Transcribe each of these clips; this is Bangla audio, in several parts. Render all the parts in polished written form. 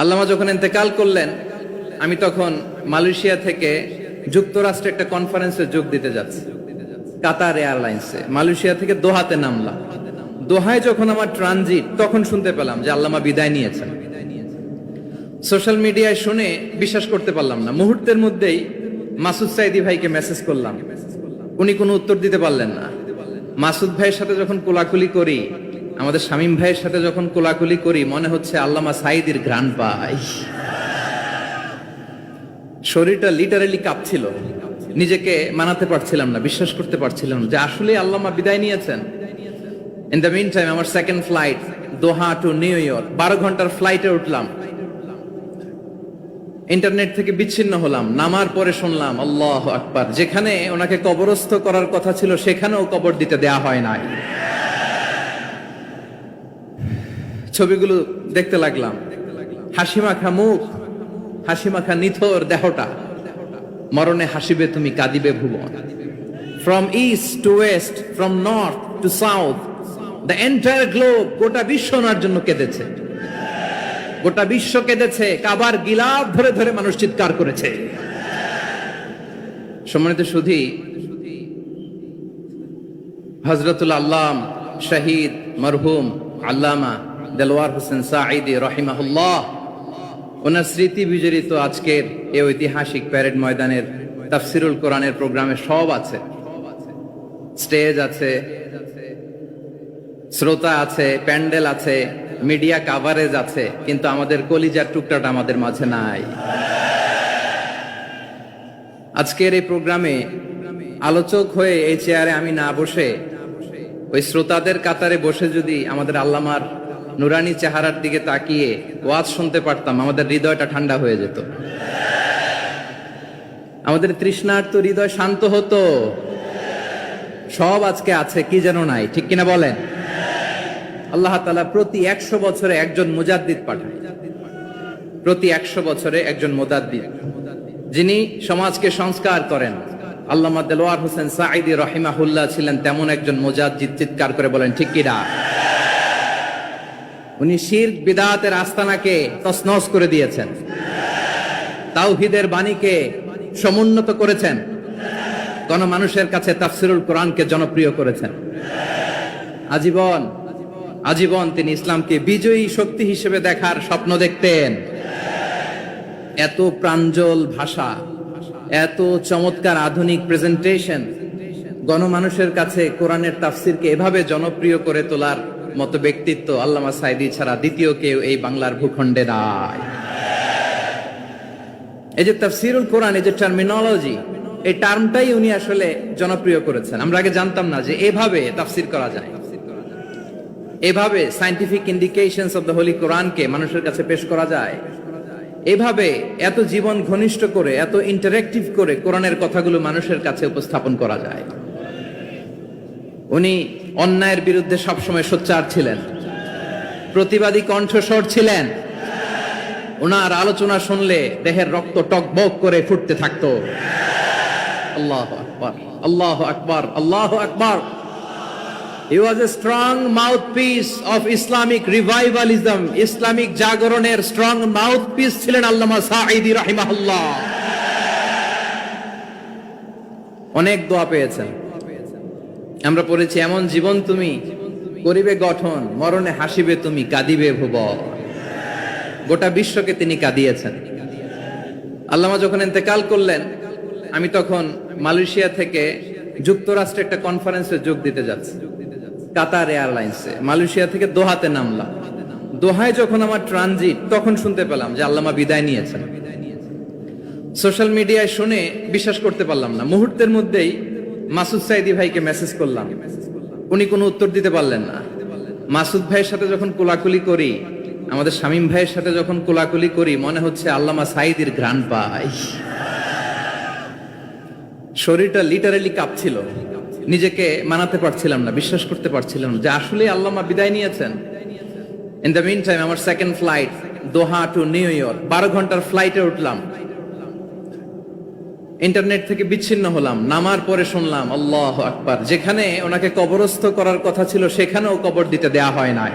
আল্লামা যখন ইন্তেকাল করলেন, আমি তখন মালয়েশিয়া থেকে যুক্তরাষ্ট্রে একটা কনফারেন্সে যোগ দিতে যাচ্ছি, কাতার এয়ারলাইন্সে। মালয়েশিয়া থেকে দোহাতে নামলাম। দোহায় যখন আমার ট্রানজিট, তখন শুনতে পেলাম যে আল্লামা বিদায় নিয়েছেন। সোশ্যাল মিডিয়ায় শুনে বিশ্বাস করতে পারলাম না। মুহূর্তের মধ্যেই মাসুদ সাইদি ভাইকে মেসেজ করলাম, উনি কোনো উত্তর দিতে পারলেন না। মাসুদ ভাইয়ের সাথে যখন কোলাকুলি করি, আমাদের শামীম ভাইয়ের সাথে যখন কোলাকুলি করি, মনে হচ্ছে আল্লামা সাইদির ঘ্রাণ পাই। শরীরটা লিটারালি কাঁপছিল, নিজেকে মানাতে পারছিলাম না, বিশ্বাস করতে পারছিলাম না যে আসলে আল্লামা বিদায় নিয়েছেন। ইন দ্য মিন টাইম আমার সেকেন্ড ফ্লাইট দোহা টু নিউ ইয়র্ক, 12 ঘন্টার ফ্লাইটে উঠলাম। ইন্টারনেট থেকে বিচ্ছিন্ন হলাম। নামার পরে শুনলাম আল্লাহু আকবার, যেখানে ওনাকে কবরস্থ করার কথা ছিল সেখানেও কবর দিতে দেয়া হয় নাই। ছবিগুলো দেখতে লাগলাম, হাসিমাখা মুখ, হাসিমাখা নিথর দেহটা। মরণে হাসিবে তুমি, কাঁদিবে ভুবন। From east to west, from north to south, the entire globe, গোটা বিশ্ব ওনার জন্য কেঁদেছে। গোটা বিশ্ব কেঁদেছে, কাবার গিলাফ ধরে ধরে মানুষ চিৎকার করেছে। সম্মানিত সুধী, হযরতুল আল্লাম শহীদ মরহুম আল্লামা দেলওয়ার হোসেন সাঈদী রাহিমাহুল্লাহ, ওনার স্মৃতি বিজড়িত আজকের এই ঐতিহাসিক প্যারেড ময়দানের তাফসিরুল কোরআনের প্রোগ্রামে সব আছে। স্টেজ আছে, শ্রোতা আছে, প্যান্ডেল আছে, মিডিয়া কাভারেজ আছে, কিন্তু আমাদের কলিজার টুকটাটা আমাদের মাঝে নাই। আজকের এই প্রোগ্রামে আলোচক হয়ে এই চেয়ারে আমি না বসে, ওই শ্রোতাদের কাতারে বসে যদি আমাদের আল্লামার নুরানি চেহারার দিকে তাকিয়ে ওয়াজ শুনতে পারতাম, আমাদের হৃদয়টা ঠান্ডা হয়ে যেত, আমাদের তৃষ্ণার্ত হৃদয় শান্ত হতো। সব আজকে আছে, কি যেন নাই, ঠিক কিনা বলেন? আল্লাহ তাআলা প্রতি 100 বছরে একজন মুজাদ্দিদ পাঠায়, প্রতি 100 বছরে একজন মুজাদ্দিদ, যিনি সমাজকে সংস্কার করেন। আল্লামা দেলওয়ার হোসেন সাঈদী রাহিমাহুল্লাহ ছিলেন তেমন একজন মুজাদ্দিদ। চিৎকার করে বলেন ঠিক কিনা? উনি শিরক বিদআতের আস্তানাকে তছনছ করে দিয়েছেন, তাওহীদের বাণীকে সমুন্নত করেছেন, গণমানুষের কাছে তাফসিরুল কোরআনকে জনপ্রিয় করেছেন। আজীবন আজীবন তিনি ইসলামকে বিজয়ী শক্তি হিসেবে দেখার স্বপ্ন দেখতেন। এত প্রাঞ্জল ভাষা, এত চমৎকার আধুনিক প্রেজেন্টেশন, গণমানুষের কাছে কোরআনের তাফসিরকে এভাবে জনপ্রিয় করে তোলার মতো ব্যক্তিত্ব আল্লামা সাঈদী ছাড়া দ্বিতীয় কেউ এই বাংলার ভূখণ্ডে নাই। এই যে তাফসিরুল কোরআন, এই যে টার্মিনোলজি, এই টার্মটাই উনি আসলে জনপ্রিয় করেছেন। আমরা আগে জানতাম না যে এভাবে তাফসির করা যায়, এভাবে scientific indications of the Holi কোরআনকে মানুষের কাছে পেশ করা যায়, এভাবে এত জীবন ঘনিষ্ঠ করে, এত ইন্টারেক্টিভ করে কোরআনের কথাগুলো মানুষের কাছে উপস্থাপন করা যায়। উনি অন্যায়ের বিরুদ্ধে সবসময় সোচ্চার ছিলেন, প্রতিবাদী কণ্ঠস্বর ছিলেন। ওনার আলোচনা শুনলে দেহের রক্ত টকবক করে ফুটতে থাকতো। আল্লাহু আকবার, আল্লাহু আকবার, আল্লাহু আকবার। He was a strong mouthpiece of Islamic revivalism, Islamic জাগরণের স্ট্রং মাউথপিস ছিলেন আল্লামা সাঈদী রাহিমাহুল্লাহ। অনেক দোয়া পেয়েছেন, আমরা পড়েছি, এমন জীবন তুমি করিবে গঠন, মরণে হাসিবে তুমি, কাঁদিবে ভুবন। গোটা বিশ্বকে তিনি কাঁদিয়েছেন। আল্লামা যখন ইন্তেকাল করলেন, আমি তখন মালয়েশিয়া থেকে যুক্তরাষ্ট্রে একটা কনফারেন্সে যোগ দিতে যাচ্ছি, কাতার এয়ারলাইন্সে। মালয়েশিয়া থেকে দোহাতে নামলাম। দোহায় যখন আমার ট্রানজিট, তখন শুনতে পেলাম যে আল্লামা বিদায় নিয়েছেন। সোশ্যাল মিডিয়ায় শুনে বিশ্বাস করতে পারলাম না। মুহূর্তের মধ্যেই মাসুদ সাইদি ভাইকে মেসেজ করলাম, উনি কোনো উত্তর দিতে পারলেন না। মাসুদ ভাইয়ের সাথে যখন কোলাকুলি করি, আমাদের শামীম ভাইয়ের সাথে যখন কোলাকুলি করি, মনে হচ্ছে আল্লামা সাইদির ঘ্রাণ পাই। শরীরটা লিটারালি কাঁপছিল, নিজেকে মানাতে পারছিলাম না, বিশ্বাস করতে পারছিলাম না যে আসলে আল্লামা বিদায় নিয়েছেন। ইন দ্য মিন টাইম আমার সেকেন্ড ফ্লাইট দোহা টু নিউ ইয়র্ক, 12 ঘন্টার ফ্লাইটে উঠলাম। ইন্টারনেট থেকে বিচ্ছিন্ন হলাম। নামার পরে শুনলাম আল্লাহু আকবার, যেখানে ওনাকে কবরস্থ করার কথা ছিল সেখানেও কবর দিতে দেয়া হয় নাই।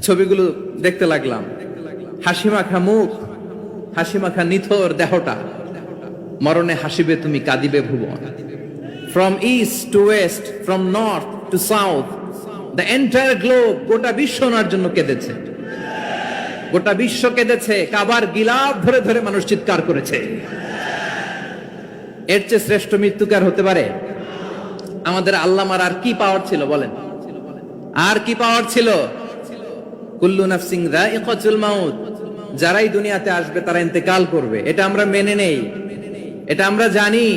ছবিগুলো দেখতে লাগলাম। হাসি মাখা মুখ, হাসি মাখা নিথর দেহটা, মরণে হাসিবে তুমি কাঁদিবে ভুবন। From east to west, from north to south, the entire globe, গোটা বিশ্ব ওনার জন্য কেঁদেছে, গোটা বিশ্ব কেঁদেছে। কাবার গিলাফ ধরে ধরে মানুষ চিৎকার করেছে। এর চেয়ে শ্রেষ্ঠ মৃত্যুকার হতে পারে? আমাদের আল্লামার আর কি পাওয়ার ছিল বলেন? আর কি পাওয়ার ছিল? কুল্লু নাফসিন যায়িকাতুল মাউত, যারাই দুনিয়াতে আসবে তারা ইন্তেকাল করবে, এটা আমরা মেনে নেই, এটা আমরা জানি।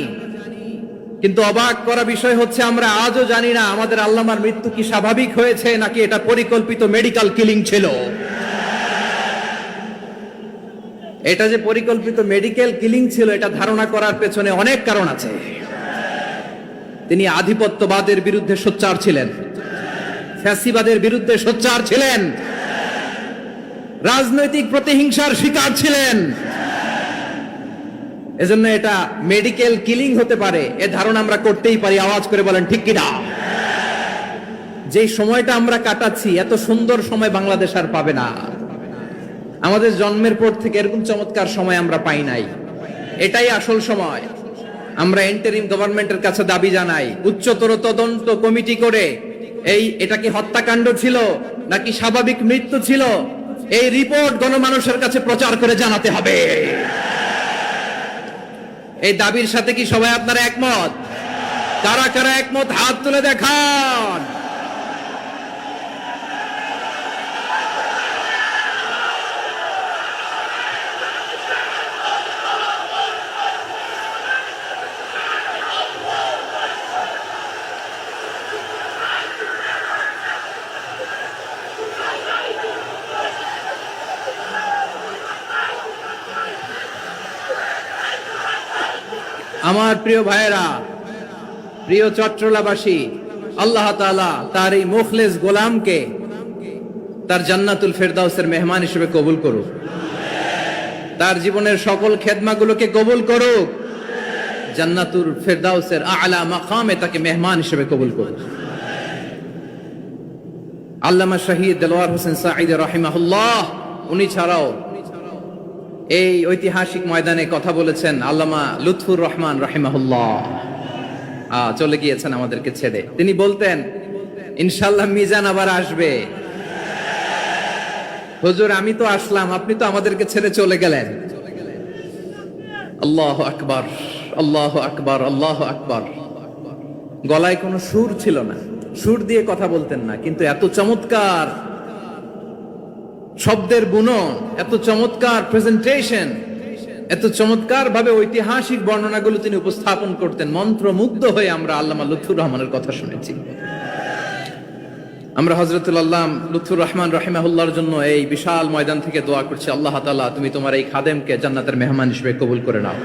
কিন্তু অবাক করা বিষয় হচ্ছে আমরা আজও জানি না আমাদের আল্লামার মৃত্যু কি স্বাভাবিক হয়েছে নাকি এটা পরিকল্পিত মেডিকেল কিলিং ছিল। এটা যে পরিকল্পিত মেডিকেল কিলিং ছিল এটা ধারণা করার পেছনে অনেক কারণ আছে। তিনি আধিপত্যবাদের বিরুদ্ধে সোচ্চার ছিলেন, ফ্যাসিবাদের বিরুদ্ধে সোচ্চার ছিলেন, রাজনৈতিক প্রতিহিংসার শিকার ছিলেন। এজন্য এটা মেডিকেল কিলিং হতে পারে এ ধারণা আমরা করতেই পারি। আওয়াজ করে বলেন ঠিক কিনা? যে সময়টা আমরা কাটাচ্ছি এত সুন্দর সময় বাংলাদেশ আর পাবে না। আমাদের জন্মের পর থেকে এরকম চমৎকার সময় আমরা পাই নাই, এটাই আসল সময়। আমরা ইন্টারিম গভর্নমেন্টের কাছে দাবি জানাই উচ্চতর তদন্ত কমিটি করে এটা কি হত্যাকাণ্ড ছিল নাকি স্বাভাবিক মৃত্যু ছিল, এই রিপোর্ট গণমানুষের কাছে প্রচার করে জানাতে হবে। এই দাবির সাথে কি সবাই আপনারা একমত? কারা কারা একমত হাত তুলে দেখান। আমার প্রিয় ভাইয়েরা, প্রিয় চট্টলাবাসী, আল্লাহ তাআলা তার এই মুখলেস গোলামকে তার জান্নাতুল ফেরদাউসের মেহমান হিসেবে কবুল করুক, তার জীবনের সকল খেদমাগুলোকে কবুল করুক, জান্নাতুল ফেরদাউসের আলা মাকামে তাকে মেহমান হিসেবে কবুল করুক। আল্লামা শহীদ দেলোয়ার হোসেন সাঈদী রাহিমাহুল্লাহ, উনি ছাড়াও এই ঐতিহাসিক ময়দানে কথা বলেছেন আল্লামা লুৎফুর রহমান রাহিমাহুল্লাহ। চলে গিয়েছেন আমাদেরকে ছেড়ে। তিনি বলতেন ইনশাআল্লাহ মিজান আবার আসবে। হুজুর আমি তো আসলাম, আপনি তো আমাদেরকে ছেড়ে চলে গেলেন। আল্লাহু আকবার, আল্লাহু আকবার, আল্লাহু আকবার। গলায় কোনো সুর ছিল না, সুর দিয়ে কথা বলতেন না, কিন্তু এত চমৎকার শব্দের বুনন, এত চমৎকার প্রেজেন্টেশন, এত চমৎকার ভাবে ঐতিহাসিক বর্ণনাগুলো তিনি উপস্থাপন করতেন। মন্ত্রমুগ্ধ হয়ে আমরা আল্লামা লুৎফুর রহমানের কথা শুনেছি। আমরা হযরতুল আল্লাহ লুৎফুর রহমান রাহিমাহুল্লাহর জন্য এই বিশাল ময়দান থেকে দোয়া করছি, আল্লাহ তাআলা তুমি তোমার এই খাদেমকে জান্নাতের মেহমান হিসেবে কবুল করে নাও।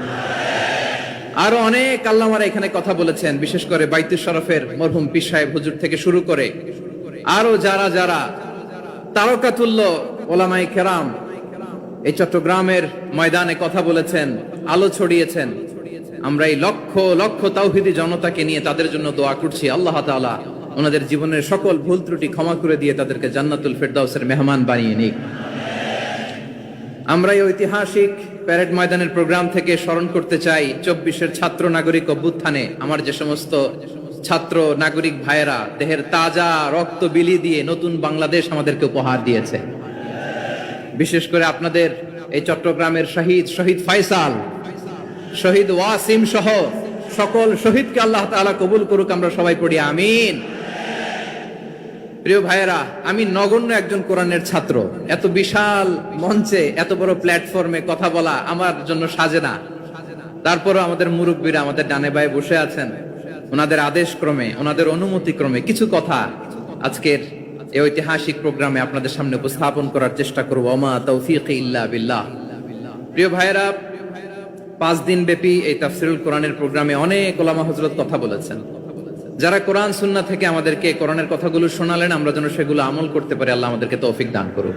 আরো অনেক আল্লামারা এখানে কথা বলেছেন, বিশেষ করে বাইতুল শরফের মরহুম পীর সাহেব হুজুর থেকে শুরু করে আরো যারা যারা তারকাতুল্য ওলামায়ে কেরাম এই চট্টগ্রামের ময়দানে কথা বলেছেন, আলো ছড়িয়েছেন। আমরা এই লক্ষ লক্ষ তাওহীদি জনতাকে নিয়ে তাদের জন্য দোয়া করছি, আল্লাহ তাআলা ওনাদের জীবনের সকল ভুল ত্রুটি ক্ষমা করে দিয়ে তাদেরকে জান্নাতুল ফেরদাউসের মেহমান বানিয়ে নিক। আমরা এই ঐতিহাসিক প্যারেড ময়দানের প্রোগ্রাম থেকে স্মরণ করতে চাই 24-এর ছাত্র নাগরিক অভ্যুত্থানে আমার যে সমস্ত ছাত্র নাগরিক ভাইয়েরা দেহের তাজা রক্ত বিলি দিয়ে নতুন বাংলাদেশ আমাদেরকে উপহার দিয়েছে। বিশেষ করে আপনাদের এই চট্টগ্রামের শহীদ ফাইসাল, শহীদ ওয়াসিম সহ সকল শহীদকে আল্লাহ তাআলা কবুল করুক। আমরা সবাই পড়ি আমিন। প্রিয় ভাইয়েরা, আমি নগণ্য একজন কোরআনের ছাত্র, এত বিশাল মঞ্চে এত বড় প্ল্যাটফর্মে কথা বলা আমার জন্য সাজে না। তারপরও আমাদের মুরব্বীরা আমাদের ডানে বায়ে বসে আছেন, ওনাদের আদেশ ক্রমে, ওনাদের অনুমতি ক্রমে কিছু কথা আজকের এই ঐতিহাসিক প্রোগ্রামে আপনাদের সামনে উপস্থাপন করার চেষ্টা করব। ওমা তাওফীকি ইল্লা বিল্লাহ। প্রিয় ভাইয়েরা, 5 দিন ব্যাপী এই তাফসীরুল কোরআনের প্রোগ্রামে অনেক ওলামা হযরত কথা বলেছেন। যারা কোরআন সুন্নাহ থেকে আমাদেরকে কোরআনের কথাগুলো শোনালেন, আমরা যেন সেগুলো আমল করতে পারি, আল্লাহ আমাদেরকে তৌফিক দান করুন।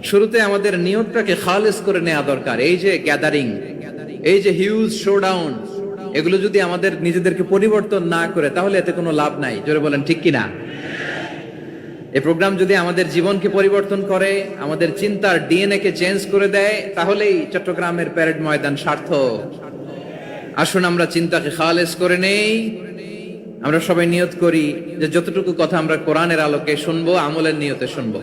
শুরুতে আমাদের নিয়তটাকে খালেস করে নেওয়া দরকার। এই যে গ্যাদারিং, এই যে হিউজ শোডাউন, এগুলো যদি আমাদের নিজেদেরকে পরিবর্তন না করে তাহলে এতে কোনো লাভ নাই। জোরে বলেন ঠিক কিনা? এই প্রোগ্রাম যদি আমাদের জীবনকে পরিবর্তন করে, আমাদের চিন্তার ডিএনএ কে চেঞ্জ করে দেয়, তাহলেই চট্টগ্রামের প্যারেড ময়দান সার্থক। আসুন আমরা চিন্তাকে খালেস করে নেই। আমরা সবাই নিয়ত করি যে যতটুকু কথা আমরা কোরআনের আলোকে শুনবো, আমলের নিয়তে শুনবো।